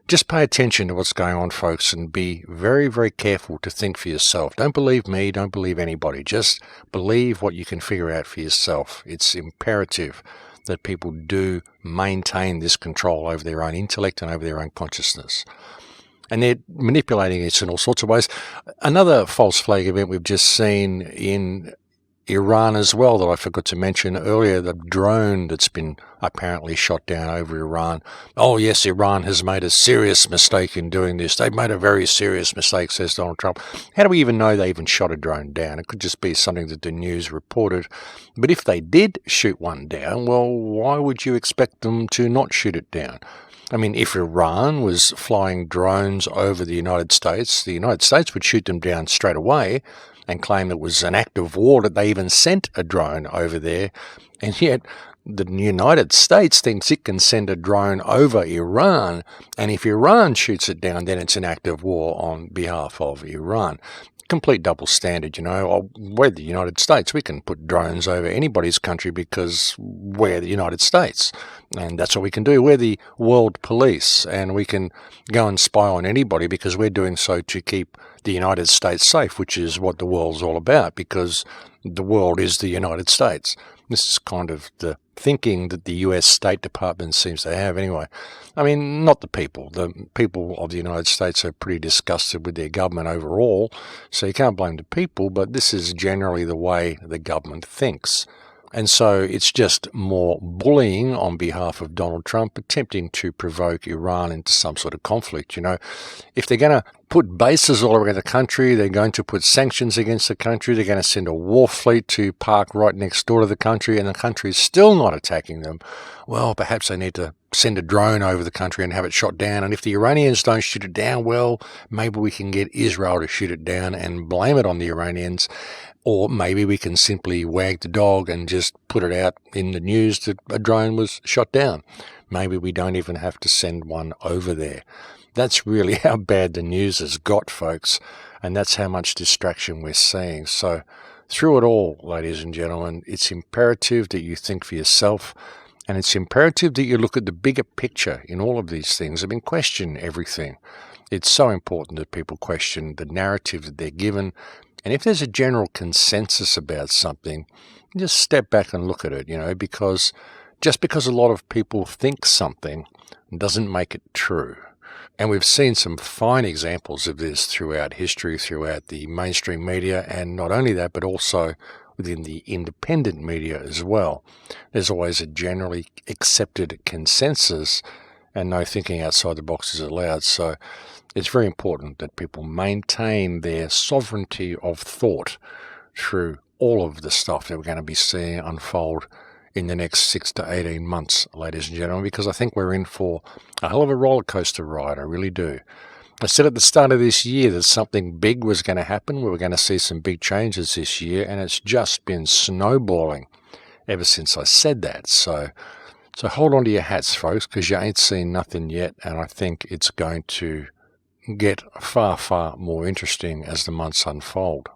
Speaker 1: just pay attention to what's going on, folks, and be very, very careful to think for yourself. Don't believe me. Don't believe anybody. Just believe what you can figure out for yourself. It's imperative that people do maintain this control over their own intellect and over their own consciousness. And they're manipulating it in all sorts of ways. Another false flag event we've just seen in Iran as well that I forgot to mention earlier, the drone that's been apparently shot down over Iran. Oh yes, Iran has made a serious mistake in doing this. They've made a very serious mistake, says Donald Trump. How do we even know they even shot a drone down? It could just be something that the news reported. But if they did shoot one down, well, why would you expect them to not shoot it down? I mean, if Iran was flying drones over the United States would shoot them down straight away and claim it was an act of war that they even sent a drone over there. And yet the United States thinks it can send a drone over Iran, and if Iran shoots it down, then it's an act of war on behalf of Iran. Complete double standard, We're the United States. We can put drones over anybody's country because we're the United States. And that's what we can do. We're the world police, and we can go and spy on anybody because we're doing so to keep the United States safe, which is what the world's all about, because the world is the United States. This is kind of the thinking that the US State Department seems to have anyway. I mean, not the people. The people of the United States are pretty disgusted with their government overall, so you can't blame the people, but this is generally the way the government thinks. And so it's just more bullying on behalf of Donald Trump, attempting to provoke Iran into some sort of conflict. If they're going to put bases all around the country, they're going to put sanctions against the country, they're going to send a war fleet to park right next door to the country, and the country is still not attacking them, well, perhaps they need to send a drone over the country and have it shot down. And if the Iranians don't shoot it down, well, maybe we can get Israel to shoot it down and blame it on the Iranians. Or maybe we can simply wag the dog and just put it out in the news that a drone was shot down. Maybe we don't even have to send one over there. That's really how bad the news has got, folks, and that's how much distraction we're seeing. So through it all, ladies and gentlemen, it's imperative that you think for yourself, and it's imperative that you look at the bigger picture in all of these things. I mean, question everything. It's so important that people question the narrative that they're given. And if there's a general consensus about something, just step back and look at it, because just because a lot of people think something doesn't make it true. And we've seen some fine examples of this throughout history, throughout the mainstream media, and not only that, but also within the independent media as well. There's always a generally accepted consensus, and no thinking outside the box is allowed. So it's very important that people maintain their sovereignty of thought through all of the stuff that we're going to be seeing unfold in the next 6 to 18 months, ladies and gentlemen, because I think we're in for a hell of a roller coaster ride. I really do. I said at the start of this year that something big was going to happen. We were going to see some big changes this year, and it's just been snowballing ever since I said that. So hold on to your hats, folks, because you ain't seen nothing yet, and I think it's going to get far, far more interesting as the months unfold.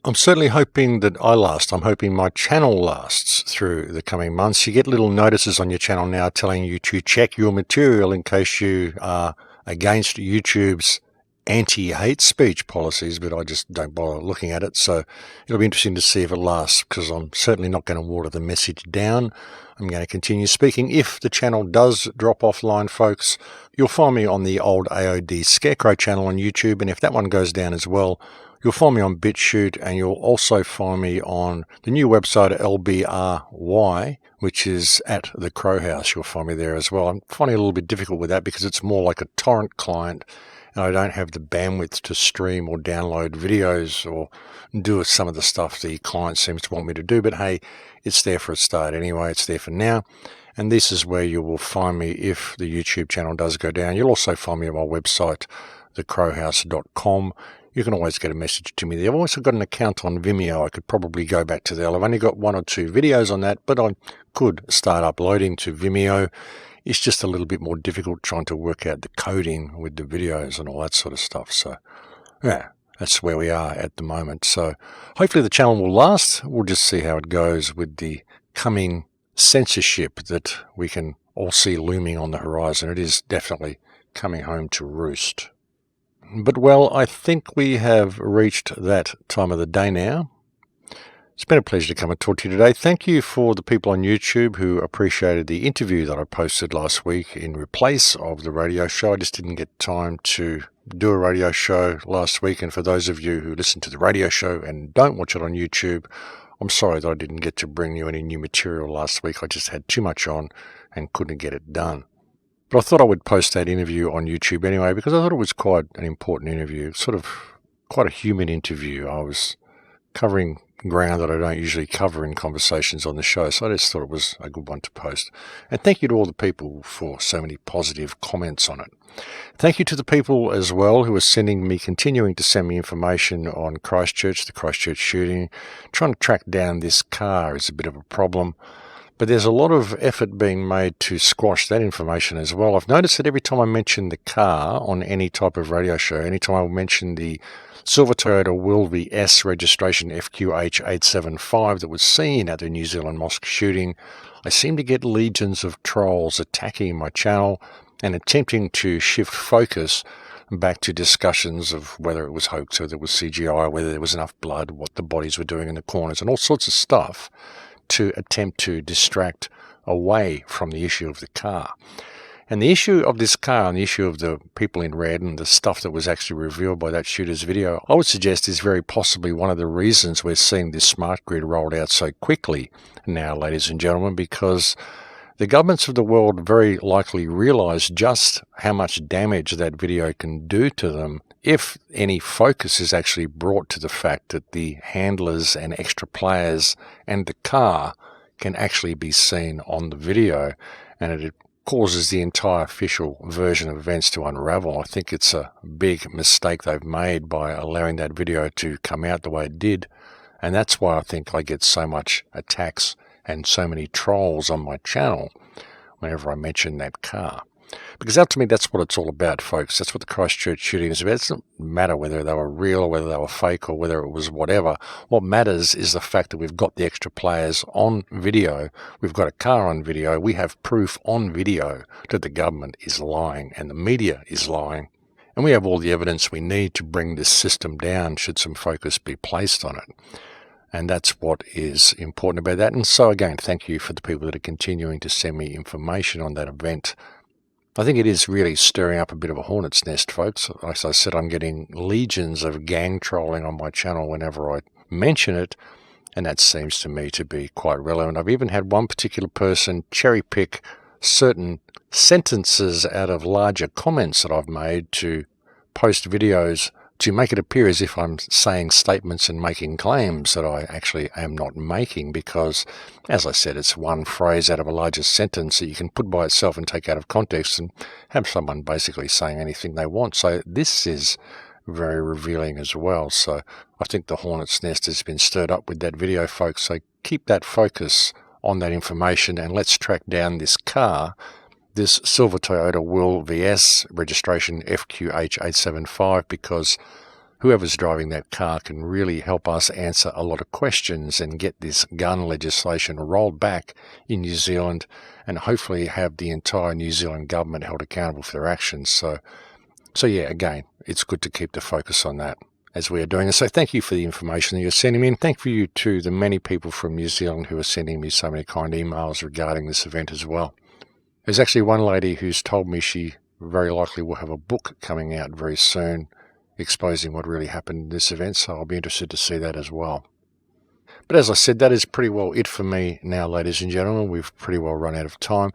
Speaker 1: I'm certainly hoping that I last. I'm hoping my channel lasts through the coming months. You get little notices on your channel now telling you to check your material in case you are against YouTube's anti-hate speech policies, but I just don't bother looking at it. So it'll be interesting to see if it lasts, because I'm certainly not going to water the message down. I'm going to continue speaking. If the channel does drop offline, folks, you'll find me on the old AOD Scarecrow channel on YouTube, and if that one goes down as well, you'll find me on BitChute, and you'll also find me on the new website LBRY, which is at the Crow House. You'll find me there as well. I'm finding it a little bit difficult with that because it's more like a torrent client, and I don't have the bandwidth to stream or download videos or do some of the stuff the client seems to want me to do. But hey, it's there for a start anyway. It's there for now. And this is where you will find me if the YouTube channel does go down. You'll also find me on my website, thecrowhouse.com. You can always get a message to me there. I've also got an account on Vimeo. I could probably go back to there. I've only got 1 or 2 videos on that, but I could start uploading to Vimeo. It's just a little bit more difficult trying to work out the coding with the videos and all that sort of stuff. So, yeah, that's where we are at the moment. So hopefully the channel will last. We'll just see how it goes with the coming censorship that we can all see looming on the horizon. It is definitely coming home to roost. But, well, I think we have reached that time of the day now. It's been a pleasure to come and talk to you today. Thank you for the people on YouTube who appreciated the interview that I posted last week in replace of the radio show. I just didn't get time to do a radio show last week. And for those of you who listen to the radio show and don't watch it on YouTube, I'm sorry that I didn't get to bring you any new material last week. I just had too much on and couldn't get it done. But I thought I would post that interview on YouTube anyway because I thought it was quite an important interview, sort of quite a human interview. I was covering ground that I don't usually cover in conversations on the show, so I just thought it was a good one to post. And thank you to all the people for so many positive comments on it. Thank you to the people as well who are continuing to send me information on Christchurch, the Christchurch shooting. Trying to track down this car is a bit of a problem, but there's a lot of effort being made to squash that information as well. I've noticed that every time I mention the car on any type of radio show, anytime I mention the silver Toyota Will VS registration FQH875 that was seen at the New Zealand mosque shooting, I seem to get legions of trolls attacking my channel and attempting to shift focus back to discussions of whether it was hoax, whether it was CGI, whether there was enough blood, what the bodies were doing in the corners, and all sorts of stuff to attempt to distract away from the issue of the car. And the issue of this car and the issue of the people in red and the stuff that was actually revealed by that shooter's video, I would suggest is very possibly one of the reasons we're seeing this smart grid rolled out so quickly now, ladies and gentlemen, because the governments of the world very likely realize just how much damage that video can do to them if any focus is actually brought to the fact that the handlers and extra players and the car can actually be seen on the video, and it causes the entire official version of events to unravel. I think it's a big mistake they've made by allowing that video to come out the way it did, and that's why I think I get so much attacks and so many trolls on my channel whenever I mention that car. Because ultimately that's what it's all about, folks. That's what the Christchurch shooting is about. It doesn't matter whether they were real or whether they were fake or whether it was whatever. What matters is the fact that we've got the extra players on video. We've got a car on video. We have proof on video that the government is lying and the media is lying. And we have all the evidence we need to bring this system down should some focus be placed on it. And that's what is important about that. And so again, thank you for the people that are continuing to send me information on that event. I think it is really stirring up a bit of a hornet's nest, folks. As I said, I'm getting legions of gang trolling on my channel whenever I mention it, and that seems to me to be quite relevant. I've even had one particular person cherry pick certain sentences out of larger comments that I've made to post videos to make it appear as if I'm saying statements and making claims that I actually am not making, because, as I said, it's one phrase out of a larger sentence that you can put by itself and take out of context and have someone basically saying anything they want. So this is very revealing as well. So I think the hornet's nest has been stirred up with that video, folks. So keep that focus on that information and let's track down this car, this silver Toyota Will VS registration FQH875, because whoever's driving that car can really help us answer a lot of questions and get this gun legislation rolled back in New Zealand and hopefully have the entire New Zealand government held accountable for their actions. So yeah, again, it's good to keep the focus on that as we are doing. And so thank you for the information that you're sending me, and thank you to the many people from New Zealand who are sending me so many kind emails regarding this event as well. There's actually one lady who's told me she very likely will have a book coming out very soon exposing what really happened in this event, so I'll be interested to see that as well. But as I said, that is pretty well it for me now, ladies and gentlemen. We've pretty well run out of time.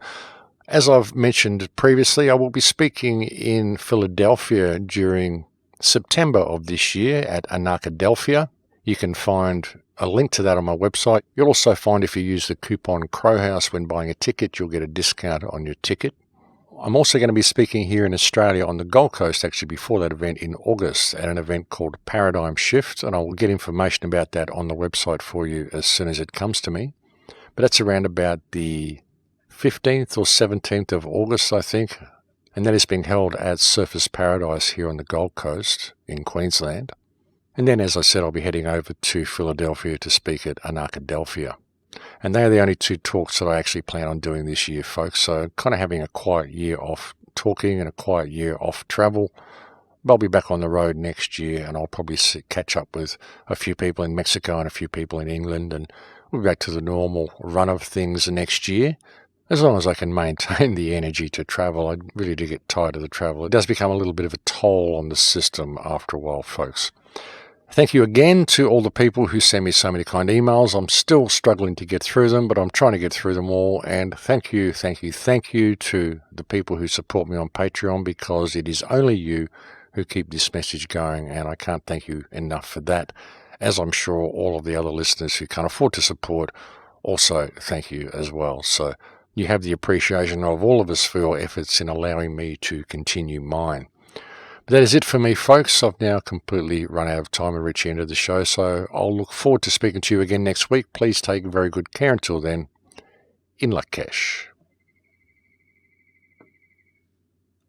Speaker 1: As I've mentioned previously, I will be speaking in Philadelphia during September of this year at Anarchadelphia. You can find a link to that on my website. You'll also find if you use the coupon Crowhouse when buying a ticket, you'll get a discount on your ticket. I'm also going to be speaking here in Australia on the Gold Coast, actually before that event in August, at an event called Paradigm Shift, and I will get information about that on the website for you as soon as it comes to me. But that's around about the 15th or 17th of August, I think, and that is being held at Surfers Paradise here on the Gold Coast in Queensland. And then, as I said, I'll be heading over to Philadelphia to speak at Anarchadelphia. And they are the only two talks that I actually plan on doing this year, folks. So kind of having a quiet year off talking and a quiet year off travel. I'll be back on the road next year, and I'll probably catch up with a few people in Mexico and a few people in England, and we'll be back to the normal run of things next year. As long as I can maintain the energy to travel. I really do get tired of the travel. It does become a little bit of a toll on the system after a while, folks. Thank you again to all the people who send me so many kind emails. I'm still struggling to get through them, but I'm trying to get through them all. And thank you to the people who support me on Patreon, because it is only you who keep this message going, and I can't thank you enough for that, as I'm sure all of the other listeners who can't afford to support also thank you as well. So you have the appreciation of all of us for your efforts in allowing me to continue mine. But that is it for me, folks. I've now completely run out of time and reached the end of the show, so I'll look forward to speaking to you again next week. Please take very good care until then. In luck, Cash.